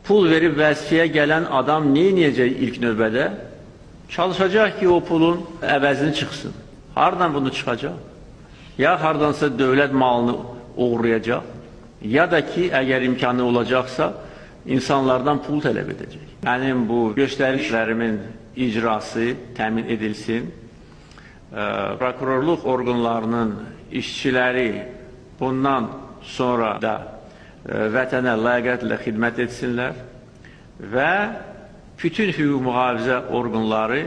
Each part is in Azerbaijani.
Pul verib vəzifəyə gələn adam nə edəcək ilk növbədə? Çalışacaq ki, o pulun əvəzini çıxsın. Hardan bunu çıxacaq? Ya hardansa dövlət malını uğurlayacaq, ya da ki, əgər imkanı olacaqsa, insanlardan pul tələb edəcək. Mənim bu göstərişlərimin icrası təmin edilsin. Prokurorluq orqanlarının işçiləri bundan sonra da vətənə ləyaqətlə xidmət etsinlər və bütün hüquq mühafizə orqanları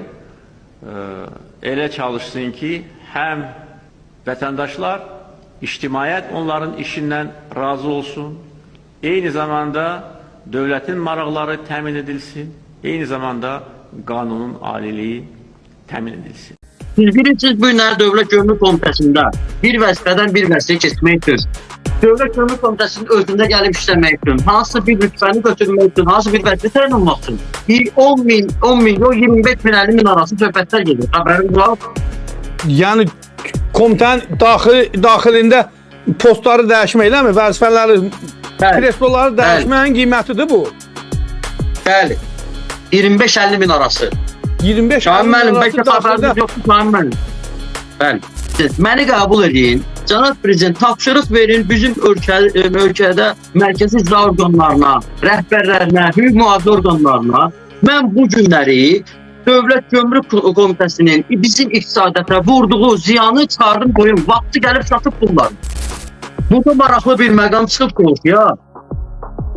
elə çalışsın ki, həm vətəndaşlar, ictimaiyyət onların işindən razı olsun, eyni zamanda dövlətin maraqları təmin edilsin, eyni zamanda qanunun aliliyi təmin edilsin. Siz bilirsiniz, bu günləri Dövlət Gömrük Komitəsində bir vəzifədən bir vəzifəyə keçmək üçün, Dövlət Gömrük Komitəsinin özündə gəlib işləmək üçün, hansı bir rütbəni götürmək üçün, hansı bir vəzifə təyin olmaq üçün 10 milyon, 25 min, 50 min arası söhbətlər gedir. Xəbərin var. Yəni komitənin daxilində postları dəyişməkləmi, vəzifələri, kresloları dəyişməyin qiymətidir bu. Bəli. 25-50 min arası. 25-50 min arası daxildə. Bəli. Məni qəbul edin. Cənab Prezident, tapşırıq verin bizim ölkədə mərkəzi icra orqanlarına, rəhbərlərinə, hüquq mühafizə orqanlarına. Mən bu günləri Dövlət Gömrük Komitəsinin bizim iqtisadiyyata vurduğu ziyanı çıxardım qoyun. Vaxtı gəlib çatıb bunlar. Burada maraqlı bir məqam çıxıb qorxuya.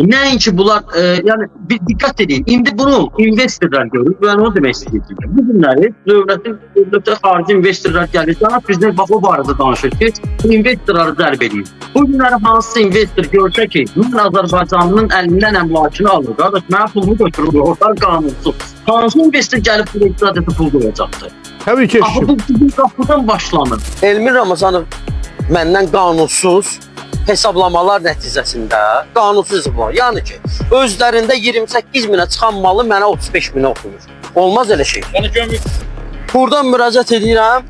Nəinki bunlar, yəni diqqət edin. İndi bunu investorlar görür. Ben onu demək istəyirəm. Bu günləri dövlətə xarici investorlar gəlir. Cənab Prezident bax o barədə danışır ki, investorları cəlb edin. Bu günləri hansısa investor görsə ki, mən Azərbaycanın əlindən əmlakını alır. Qardaş, mənə pulumu götürür. Orada qanunsuz. Hansı investor gəlib bu iqtisadiyyata pul qoyacaqdır? Təbii ki, bu qapıdan başlanır. Elmir Ramazanov məndən qanunsuz hesablamalar nəticəsində qanunsuz var. Yəni ki, özlərində 28 minə çıxan malı mənə 35 minə oxuyur. Olmaz elə şey. Yəni gömrük. Buradan müraciət edirəm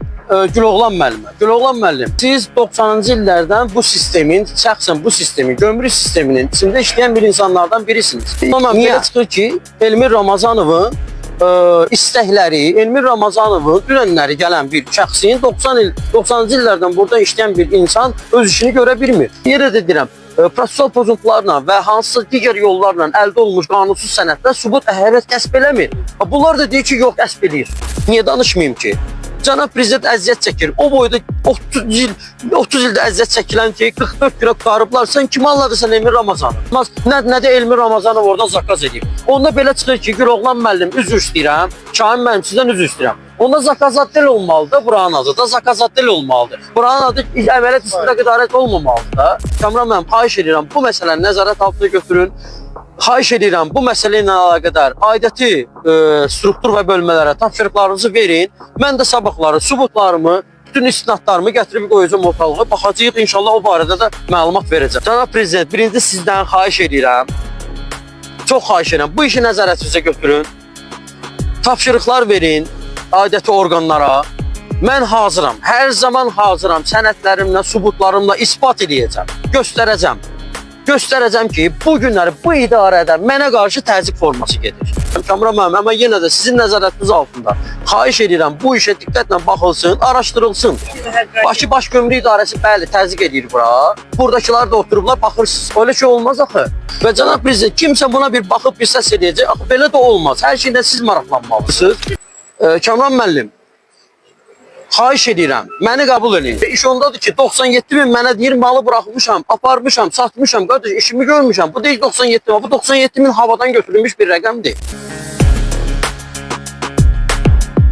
Güloğlan müəllimə. Güloğlan müəllim, siz 90-cı illərdən bu sistemin, şəxsən bu sistemin, gömrük sisteminin içində işləyən bir insanlardan birisiniz. Amma belə çıxır ki, Elmir Ramazanovun istəkləri, Elmir Ramazanovun dünənləri gələn bir şəxsin 90-cı illərdən burada işləyən bir insan öz işini görə bilmir. Yerə də deyirəm, prosessual pozuntularla və hansısa digər yollarla əldə olunmuş qanunsuz sənədlər sübut əhəmiyyət kəsb eləmir. Bunlar da deyir ki, yox, kəsb eləyir. Niyə danışmayayım ki? Cənab Prezident əziyyət çəkir. O boyda 30 ildə əziyyət çəkilən ki, 44 kilo qarıblar. Sən kimi anladırsan Elmir Ramazanov? Nə də Elmir Ramazanov oradan zakaz edib. Onda belə çıxır ki, Güloğlan müəllim, üzr istəyirəm. Şahin müəllim, sizdən üzr istəyirəm. Onda zakazat del olmalıdır, buranın adı da zakazat del olmalıdır. Buranın adı əməliyyat istintaq idarəsi olmamalıdır da. Kamran müəllim, xahiş edirəm, bu məsələni nəzarət altına götürün. Xahiş edirəm, bu məsələ ilə əlaqədar aidiyyəti struktur və bölmələrə tapşırıqlarınızı verin. Mən də sabahları, subutlarımı, bütün istinadlarımı gətirib qoyacağım ortalığa. Baxacağıq, inşallah o barədə də məlumat verəcəm. Cənab Prezident, birinci sizdən xahiş edirəm, çox xahiş edirəm, bu işi nəzarətinizə götürün. Tapşırıqlar verin aidiyyəti orqanlara. Mən hazıram, hər zaman hazıram, sənədlərimlə, subutlarımla ispat edəcəm, göstərəcəm. Göstərəcəm ki, bu günləri bu idarədə mənə qarşı təzyiq forması gedir. Kamran müəllim, amma yenə də sizin nəzarətiniz altında xahiş edirəm, bu işə diqqətlə baxılsın, araşdırılsın. Bakı Baş Gömrük İdarəsi bəli təzyiq edir bura. Buradakılar da oturublar, baxırsınız. Öyle şey olmaz axı. Və cənab Prezident, kimsə buna bir baxıb bir səs edəcək. Axı belə də olmaz. Hər şeydən siz maraqlanmalısınız. Kamran müəllim, xahiş edirəm, məni qəbul edin. İş ondadır ki, 97 min mənə deyir, malı bıraxmışam, aparmışam, satmışam, qardaş, işimi görmüşəm. Bu deyil 97 min, bu 97 min havadan götürülmüş bir rəqəmdir.